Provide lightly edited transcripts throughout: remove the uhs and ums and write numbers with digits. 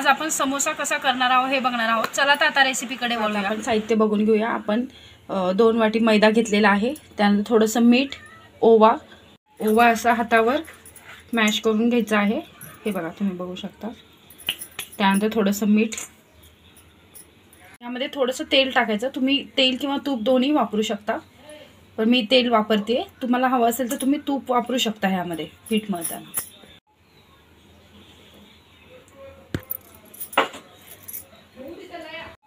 आज आपण समोसा कसा करणार आहोत हे बघणार आहोत। चला तर आता रेसिपीकडे वळूया। आपण साहित्य बघून घेऊया। आपण 2 वाटी मैदा घेतलेला आहे, त्यानंतर थोडंसं मीठ, ओवा असा हातावर मॅश करून घ्यायचा आहे। हे बघा तुम्ही बघू शकता। त्यानंतर थोडंसं मीठ, यामध्ये थोडंसं तेल टाकायचं। तुम्ही तेल किंवा तूप दोन्ही वापरू शकता, पण मी तेल वापरते। तुम्हाला हवं असेल तर तुम्ही तूप वापरू शकता ह्यामध्ये पीठ मळताना।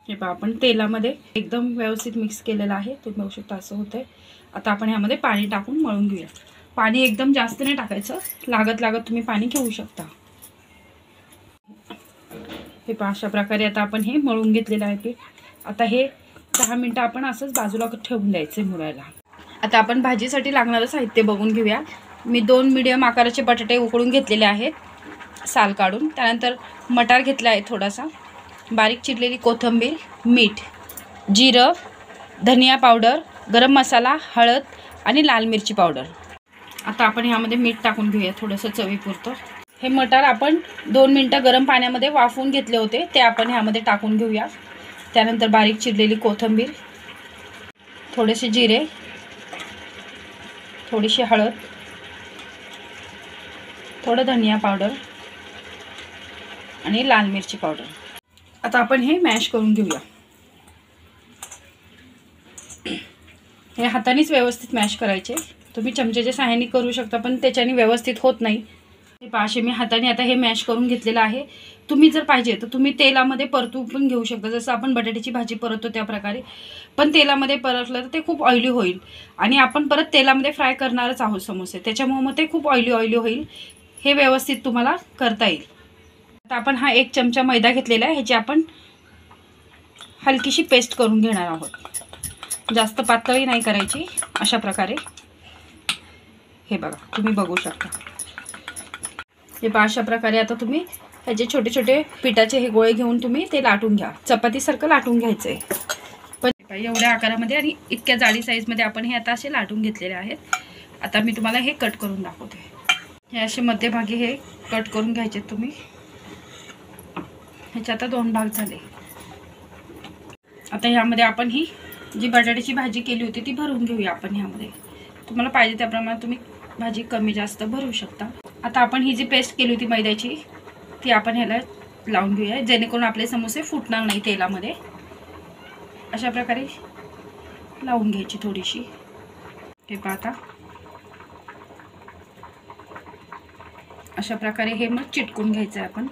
हे पहा आपण तेलामध्ये एकदम व्यवस्थित मिक्स केलेलं आहे। तुम्ही बघू शकता असं होतंय। आता आपण ह्यामध्ये पाणी टाकून मळून घेऊया। पाणी एकदम जास्त नाही टाकायचं, लागत तुम्ही पाणी घेऊ शकता। हे पहा अशा प्रकारे आता आपण हे मळून घेतलेलं आहे पीठ। आता हे 10 मिनिटं आपण असंच बाजूला ठेवून द्यायचे मुरायला। आता आपण भाजीसाठी लागणारं साहित्य बघून घेऊया। मी 2 मीडियम आकाराचे बटाटे उकडून घेतलेले आहेत साल काढून। त्यानंतर मटार घेतला आहे थोडासा, बारीक चिरलेली कोथिंबीर, मीठ, जिरं, धनिया पावडर, गरम मसाला, हळद आणि लाल मिरची पावडर। आता आपण ह्यामध्ये मीठ टाकून घेऊया थोडंसं चवीपुरतं। हे मटार आपण 2 मिनिटं गरम पाण्यामध्ये वाफवून घेतले होते, ते आपण ह्यामध्ये टाकून घेऊया। त्यानंतर बारीक चिरलेली कोथिंबीर, थोडेसे जिरे, थोडीशी हळद, थोडं धनिया पावडर आणि लाल मिरची पावडर। आता आपण हे मॅश करून घेऊया। हे हातानेच व्यवस्थित मॅश करायचे। तुम्ही चमच्याच्या सहाय्याने करू शकता, पण त्याच्याने व्यवस्थित होत नाही। हे पाशे मी हाताने आता हे मॅश करून घेतलेलं आहे। तुम्ही जर पाहिजे तर तुम्ही तेलामध्ये परतून पण घेऊ शकता, जसं आपण बटाट्याची भाजी परततो त्या प्रकारे। पण तेलामध्ये परतलं तर ते खूप ऑइली होईल, आणि आपण परत तेलामध्ये फ्राय करणारच आहोत समोसे, त्याच्यामुळे मग ते खूप ऑइली होईल। हे व्यवस्थित तुम्हाला करता येईल। आता आपण हा 1 चमचा मैदा घेतलेला आहे, ह्याची आपण हलकीशी पेस्ट करून घेणार आहोत। जास्त पातळी नाही करायची। अशा प्रकारे हे बघा तुम्ही बघू शकता। हे पहा अशा प्रकारे आता तुम्ही ह्याचे छोटे छोटे पिठाचे हे गोळे घेऊन तुम्ही ते लाटून घ्या। चपातीसारखं लाटून घ्यायचं आहे, पण एवढ्या आकारामध्ये आणि इतक्या जाडी साईजमध्ये आपण हे आता असे लाटून घेतलेले आहेत। आता मी तुम्हाला हे कट करून दाखवते। हे असे मध्यभागी हे कट करून घ्यायचे तुम्ही। ह्याचे आता 2 भाग झाले। आता ह्यामध्ये आपण ही जी बटाट्याची भाजी केली होती ती भरून घेऊया आपण ह्यामध्ये। तुम्हाला पाहिजे त्याप्रमाणे तुम्ही भाजी कमी जास्त भरू शकता। आता आपण ही जी पेस्ट केली होती मैद्याची ती आपण ह्याला लावून घेऊया, जेणेकरून आपले समोसे फुटणार नाही तेलामध्ये। अशा प्रकारे लावून घ्यायची थोडीशी। हे पाहता अशा प्रकारे हे मग चिटकून घ्यायचं आहे आपण।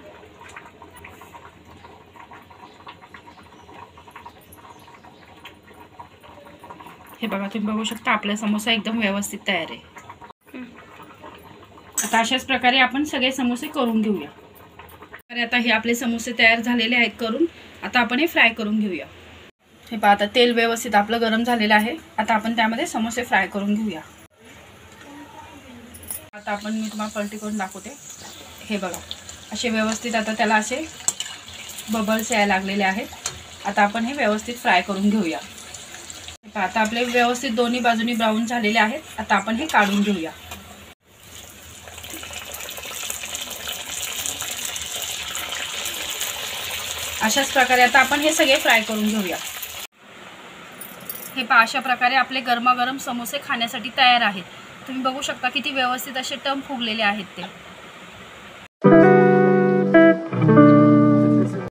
हे बघा तुम्ही बघू शकता आपला समोसा एकदम व्यवस्थित तयार आहे। आता अशाच प्रकारे आपण सगळे समोसे करून घेऊया। तर आता हे आपले समोसे तयार झालेले आहेत करून। आता आपण हे फ्राय करून घेऊया। हे पहा आता तेल व्यवस्थित आपलं गरम झालेलं आहे। आता आपण त्यामध्ये समोसे फ्राय करून घेऊया। आता आपण मी तुम्हाला पलटी करून दाखवते। हे बघा असे व्यवस्थित आता त्याला असे बबल्स यायला लागलेले आहेत। आता आपण हे व्यवस्थित फ्राय करून घेऊया। आता आपले व्यवस्थित दोन्ही बाजूनी ब्राऊन झालेले आहेत। आता आपण हे काढून घेऊया। अशाच प्रकारे आता आपण हे सगळे फ्राय करून घेऊया। हे पहा अशा प्रकारे आपले गरमागरम समोसे खाण्यासाठी तयार आहेत। तुम्ही बघू शकता किती व्यवस्थित असे टर्म फुगलेले आहेत ते।